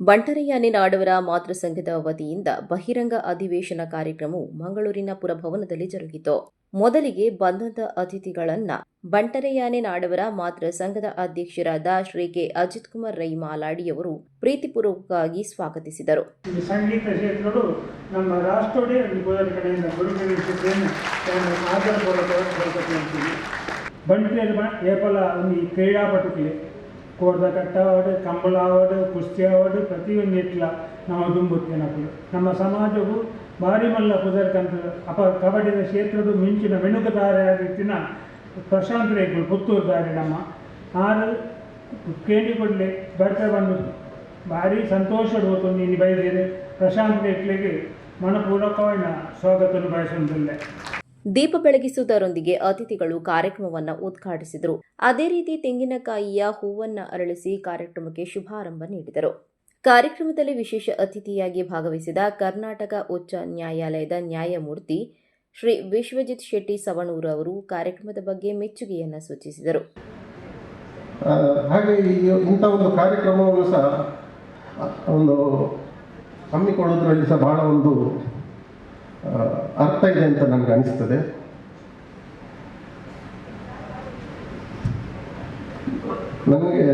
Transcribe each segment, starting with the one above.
ಬಂಟರಯ್ಯ ನಾಡವರ ಮಾತೃ ಸಂಘದ ವತಿಯಿಂದ ಬಹಿರಂಗ ಅಧಿವೇಶನ ಕಾರ್ಯಕ್ರಮವು ಮಂಗಳೂರಿನ ಪುರಭವನದಲ್ಲಿ ಜರುಗಿತು. ಮೊದಲಿಗೆ ಬಂದಂತ ಅತಿಥಿಗಳನ್ನ ಬಂಟರಯ್ಯ ನಾಡವರ ಮಾತೃ ಸಂಘದ ಅಧ್ಯಕ್ಷರಾದ ಶ್ರೀ ಕೆ ಅಜಿತ್ ಕುಮಾರ್ ರೈ ಮಾಲಾಡಿಯವರು ಪ್ರೀತಿಪೂರ್ವಕವಾಗಿ ಸ್ವಾಗತಿಸಿದರು. ಸಂಗೀತ ಕ್ಷೇತ್ರಗಳು ನಮ್ಮ ರಾಷ್ಟ್ರೋಡೆ ಕಡೆಯಿಂದ ಗುರುಗಳಿಸಿದ್ದೇನೆ ಆಧಾರಪೂರ್ವಕವಾಗಿ ಬಂಟೆಯಲ್ಲಿ ಏಪಲ ಒಂದು ಕ್ರೀಡಾಪಟುಗಳು ಕೋರ್ದ ಕಟ್ಟಾವಡು ಕಂಬಳಾವಡು ಕುಸ್ತಿ ಆವಡು ಪ್ರತಿಯೊಂದು ಇಟ್ಲ ನಾವು ದುಂಬುತ್ತೇನಪ್ಪಳು ನಮ್ಮ ಸಮಾಜವು ಭಾರಿ ಮಲ್ಲ ಕುದರ್ಕಂತ ಕಬಡ್ಡಿಯ ಕ್ಷೇತ್ರದ ಮಿಂಚಿನ ಮೆಣುಕುತಾರೆ ರೀತಿನ ಪ್ರಶಾಂತ್ ರೇಖಲು ಪುತ್ತೂರು ದಾರಿ ನಮ್ಮ ಆರು ಕೇಳಿಕೊಳ್ಳಿ ಬರ್ತಾ ಬಂದು ಭಾರಿ ಸಂತೋಷ ಹೋಗ್ತು ನೀನು ಬೈದಿರಿ ಪ್ರಶಾಂತ್ ರೇಖಲಿಗೆ ಮನಪೂರ್ವಕವಾದ ಸ್ವಾಗತವನ್ನು ಬಯಸುವುದಿಲ್ಲ. ದೀಪ ಬೆಳಗಿಸುವುದರೊಂದಿಗೆ ಅತಿಥಿಗಳು ಕಾರ್ಯಕ್ರಮವನ್ನು ಉದ್ಘಾಟಿಸಿದರು. ಅದೇ ರೀತಿ ತೆಂಗಿನಕಾಯಿಯ ಹೂವನ್ನು ಅರಳಿಸಿ ಕಾರ್ಯಕ್ರಮಕ್ಕೆ ಶುಭಾರಂಭ ನೀಡಿದರು. ಕಾರ್ಯಕ್ರಮದಲ್ಲಿ ವಿಶೇಷ ಅತಿಥಿಯಾಗಿ ಭಾಗವಹಿಸಿದ ಕರ್ನಾಟಕ ಉಚ್ಚ ನ್ಯಾಯಾಲಯದ ನ್ಯಾಯಮೂರ್ತಿ ಶ್ರೀ ವಿಶ್ವಜಿತ್ ಶೆಟ್ಟಿ ಸವಣೂರು ಅವರು ಕಾರ್ಯಕ್ರಮದ ಬಗ್ಗೆ ಮೆಚ್ಚುಗೆಯನ್ನು ಸೂಚಿಸಿದರು. ಹಾಗೆ ಇಂಥ ಒಂದು ಕಾರ್ಯಕ್ರಮವನ್ನು ಸಹ ಒಂದು ಹಮ್ಮಿಕೊಳ್ಳೋದ್ರಲ್ಲಿ ಸಹ ಬಹಳ ಒಂದು ಅರ್ಥ ಇದೆ ಅಂತ ನನಗೆ ಅನಿಸ್ತದೆ. ನನಗೆ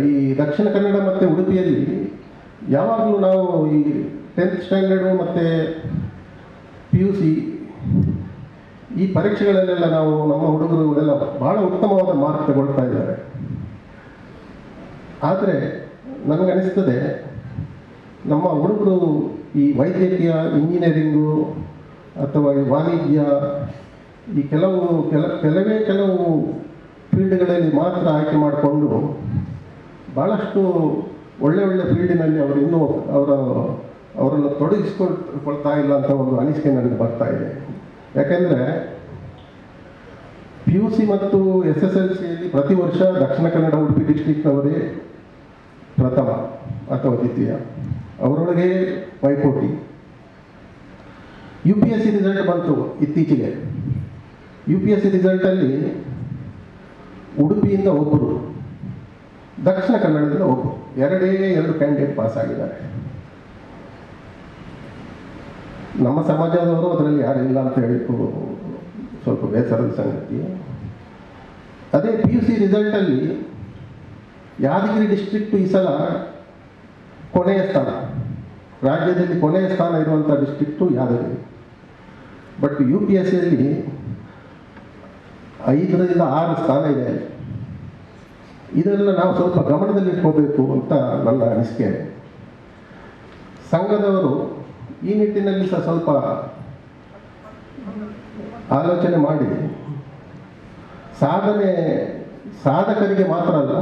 ಈ ದಕ್ಷಿಣ ಕನ್ನಡ ಮತ್ತು ಉಡುಪಿಯಲ್ಲಿ ಯಾವಾಗಲೂ ನಾವು ಈ 10th ಸ್ಟ್ಯಾಂಡರ್ಡು ಮತ್ತು PUC ಈ ಪರೀಕ್ಷೆಗಳಲ್ಲೆಲ್ಲ ನಾವು ನಮ್ಮ ಹುಡುಗರುಗಳೆಲ್ಲ ಭಾಳ ಉತ್ತಮವಾದ ಮಾರ್ಕ್ ತಗೊಳ್ತಾ ಇದ್ದಾರೆ. ಆದರೆ ನನಗನಿಸ್ತದೆ ನಮ್ಮ ಹುಡುಗರು ಈ ವೈದ್ಯಕೀಯ, ಇಂಜಿನಿಯರಿಂಗು ಅಥವಾ ವಾಣಿಜ್ಯ ಈ ಕೆಲವು ಫೀಲ್ಡ್ಗಳಲ್ಲಿ ಮಾತ್ರ ಆಯ್ಕೆ ಮಾಡಿಕೊಂಡು ಭಾಳಷ್ಟು ಒಳ್ಳೆ ಫೀಲ್ಡಿನಲ್ಲಿ ಅವರು ಇನ್ನೂ ಅವರನ್ನು ತೊಡಗಿಸ್ಕೊಳ್ತಾ ಇಲ್ಲ ಅಂತ ಒಂದು ಅನಿಸಿಕೆ ನನಗೆ ಬರ್ತಾ ಇದೆ. ಯಾಕೆಂದರೆ PUC ಮತ್ತು SSLCಯಲ್ಲಿ ಪ್ರತಿ ವರ್ಷ ದಕ್ಷಿಣ ಕನ್ನಡ ಉಡುಪಿ ಡಿಸ್ಟ್ರಿಕ್ಟ್ನವರೇ ಪ್ರಥಮ ಅಥವಾ ದ್ವಿತೀಯ, ಅವರೊಳಗೆ ಪೈಪೋಟಿ. UPSC ರಿಸಲ್ಟ್ ಬಂತು ಇತ್ತೀಚೆಗೆ. UPSC ರಿಸಲ್ಟಲ್ಲಿ ಉಡುಪಿಯಿಂದ ಒಬ್ಬರು, ದಕ್ಷಿಣ ಕನ್ನಡದಿಂದ ಒಬ್ಬರು, ಎರಡು ಕ್ಯಾಂಡಿಡೇಟ್ ಪಾಸ್ ಆಗಿದ್ದಾರೆ. ನಮ್ಮ ಸಮಾಜದವರು ಅದರಲ್ಲಿ ಯಾರು ಇಲ್ಲ ಅಂತ ಹೇಳಿ ಸ್ವಲ್ಪ ಬೇಸರದ ಸಂಗತಿ. ಅದೇ PUC ರಿಸಲ್ಟಲ್ಲಿ ಯಾದಗಿರಿ ಡಿಸ್ಟ್ರಿಕ್ಟು ಈ ಸಲ ಕೊನೆಯ ಸ್ಥಾನ, ರಾಜ್ಯದಲ್ಲಿ ಕೊನೆಯ ಸ್ಥಾನ ಇರುವಂಥ ಡಿಸ್ಟ್ರಿಕ್ಟು ಯಾದಗಿರಿ. ಬಟ್ UPSCಯಲ್ಲಿ 5ರಿಂದ 6 ಸ್ಥಾನ ಇದೆ. ಇದೆಲ್ಲ ನಾವು ಸ್ವಲ್ಪ ಗಮನದಲ್ಲಿಟ್ಕೋಬೇಕು ಅಂತ ನನ್ನ ಅನಿಸಿಕೆ. ಸಂಘದವರು ಈ ನಿಟ್ಟಿನಲ್ಲಿ ಸಹ ಸ್ವಲ್ಪ ಆಲೋಚನೆ ಮಾಡಿ ಸಾಧಕರಿಗೆ ಮಾತ್ರ ಅಲ್ಲ,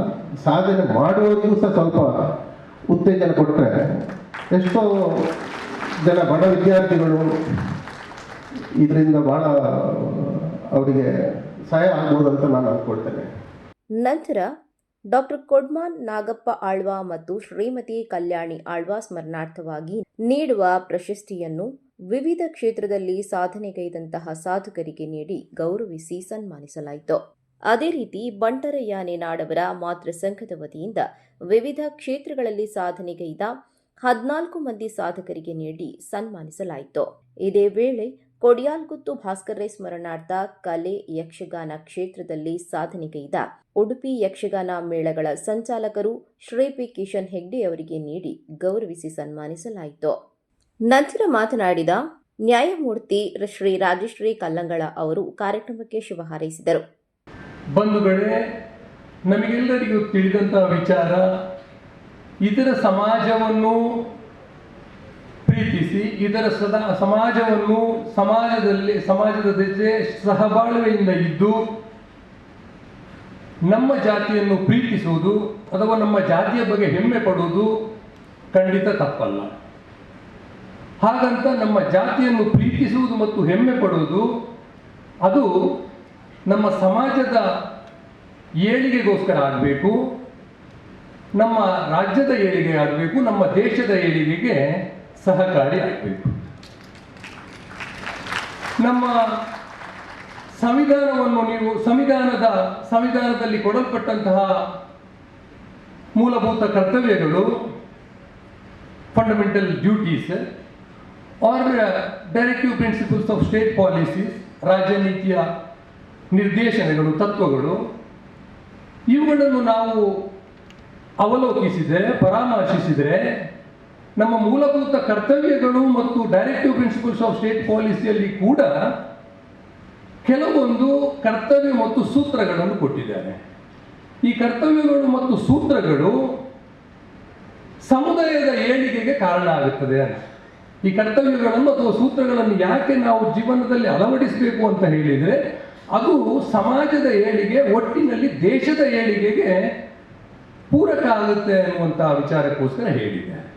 ಸಾಧನೆ ಮಾಡುವವರಿಗೂ ಸಹ ಸ್ವಲ್ಪ ಉತ್ತೇಜನ ಕೊಟ್ಟರೆ ಎಷ್ಟೋ ಜನ ಬಡ ವಿದ್ಯಾರ್ಥಿಗಳು ಇದರಿಂದ ಭಾಳ ಅವರಿಗೆ ಸಹಾಯ ಆಗ್ಬೋದು ಅಂತ ನಾನು ಅಂದ್ಕೊಳ್ತೇನೆ. ನಂತರ ಡಾಕ್ಟರ್ ಕೊಡ್ಮಾನ್ ನಾಗಪ್ಪ ಆಳ್ವಾ ಮತ್ತು ಶ್ರೀಮತಿ ಕಲ್ಯಾಣಿ ಆಳ್ವಾ ಸ್ಮರಣಾರ್ಥವಾಗಿ ನೀಡುವ ಪ್ರಶಸ್ತಿಯನ್ನು ವಿವಿಧ ಕ್ಷೇತ್ರದಲ್ಲಿ ಸಾಧನೆಗೈದಂತಹ ಸಾಧಕರಿಗೆ ನೀಡಿ ಗೌರವಿಸಿ ಸನ್ಮಾನಿಸಲಾಯಿತು. ಅದೇ ರೀತಿ ಬಂಟರಯ್ಯ ನಾಡವರ ಮಾತೃ ಸಂಘದ ವತಿಯಿಂದ ವಿವಿಧ ಕ್ಷೇತ್ರಗಳಲ್ಲಿ ಸಾಧನೆಗೈದ 14 ಮಂದಿ ಸಾಧಕರಿಗೆ ನೀಡಿ ಸನ್ಮಾನಿಸಲಾಯಿತು. ಇದೇ ವೇಳೆ ಕೊಡಿಯಾಲ್ಗುತ್ತು ಭಾಸ್ಕರ್ರೆ ಸ್ಮರಣಾರ್ಥ ಕಲೆ ಯಕ್ಷಗಾನ ಕ್ಷೇತ್ರದಲ್ಲಿ ಸಾಧನೆಗೈದ ಉಡುಪಿ ಯಕ್ಷಗಾನ ಮೇಳಗಳ ಸಂಚಾಲಕರು ಶ್ರೀ ಪಿ ಕಿಶನ್ ಹೆಗ್ಡೆ ಅವರಿಗೆ ನೀಡಿ ಗೌರವಿಸಿ ಸನ್ಮಾನಿಸಲಾಯಿತು. ನಂತರ ಮಾತನಾಡಿದ ನ್ಯಾಯಮೂರ್ತಿ ಶ್ರೀ ರಾಜಶ್ರೀ ಕಲ್ಲಂಗಳ ಅವರು ಕಾರ್ಯಕ್ರಮಕ್ಕೆ ಶುಭ ಹಾರೈಸಿದರು. ಬಂಧುಗಳೇ, ನಮಗೆಲ್ಲರಿಗೂ ತಿಳಿದಂತಹ ವಿಚಾರ, ಇದರ ಸಮಾಜವನ್ನು ಪ್ರೀತಿಸಿ ಇದರ ಸಮಾಜವನ್ನು ಸಮಾಜದ ಜೊತೆ ಸಹಬಾಳ್ವೆಯಿಂದ ಇದ್ದು ನಮ್ಮ ಜಾತಿಯನ್ನು ಪ್ರೀತಿಸುವುದು ಅಥವಾ ನಮ್ಮ ಜಾತಿಯ ಬಗ್ಗೆ ಹೆಮ್ಮೆ ಪಡುವುದು ಖಂಡಿತ ತಪ್ಪಲ್ಲ. ಹಾಗಂತ ನಮ್ಮ ಜಾತಿಯನ್ನು ಪ್ರೀತಿಸುವುದು ಮತ್ತು ಹೆಮ್ಮೆ ಪಡುವುದು ಅದು ನಮ್ಮ ಸಮಾಜದ ಏಳಿಗೆಗೋಸ್ಕರ ಆಗಬೇಕು, ನಮ್ಮ ರಾಜ್ಯದ ಏಳಿಗೆ ಆಗಬೇಕು, ನಮ್ಮ ದೇಶದ ಏಳಿಗೆಗೆ ಸಹಕಾರಿ ಆಗಬೇಕು. ನಮ್ಮ ಸಂವಿಧಾನವನ್ನು ನೀವು ಸಂವಿಧಾನದಲ್ಲಿ ಕೊಡಲ್ಪಟ್ಟಂತಹ ಮೂಲಭೂತ ಕರ್ತವ್ಯಗಳು fundamental duties or directive principles of state policies, ರಾಜನೀತಿಯ ನಿರ್ದೇಶನಗಳು, ತತ್ವಗಳು, ಇವುಗಳನ್ನು ನಾವು ಅವಲೋಕಿಸಿದರೆ, ಪರಾಮರ್ಶಿಸಿದರೆ ನಮ್ಮ ಮೂಲಭೂತ ಕರ್ತವ್ಯಗಳು ಮತ್ತು ಡೈರೆಕ್ಟಿವ್ ಪ್ರಿನ್ಸಿಪಲ್ಸ್ ಆಫ್ ಸ್ಟೇಟ್ ಪಾಲಿಸಿಯಲ್ಲಿ ಕೂಡ ಕೆಲವೊಂದು ಕರ್ತವ್ಯ ಮತ್ತು ಸೂತ್ರಗಳನ್ನು ಕೊಟ್ಟಿದ್ದಾರೆ. ಈ ಕರ್ತವ್ಯಗಳು ಮತ್ತು ಸೂತ್ರಗಳು ಸಮುದಾಯದ ಏಳಿಗೆಗೆ ಕಾರಣ ಆಗುತ್ತದೆ ಅಂತ. ಈ ಕರ್ತವ್ಯಗಳನ್ನು ಅಥವಾ ಸೂತ್ರಗಳನ್ನು ಯಾಕೆ ನಾವು ಜೀವನದಲ್ಲಿ ಅಳವಡಿಸಬೇಕು ಅಂತ ಹೇಳಿದರೆ, ಅದು ಸಮಾಜದ ಏಳಿಗೆ, ಒಟ್ಟಿನಲ್ಲಿ ದೇಶದ ಏಳಿಗೆಗೆ ಪೂರಕ ಆಗುತ್ತೆ ಅನ್ನುವಂಥ ವಿಚಾರಕ್ಕೋಸ್ಕರ ಹೇಳಿದೆ.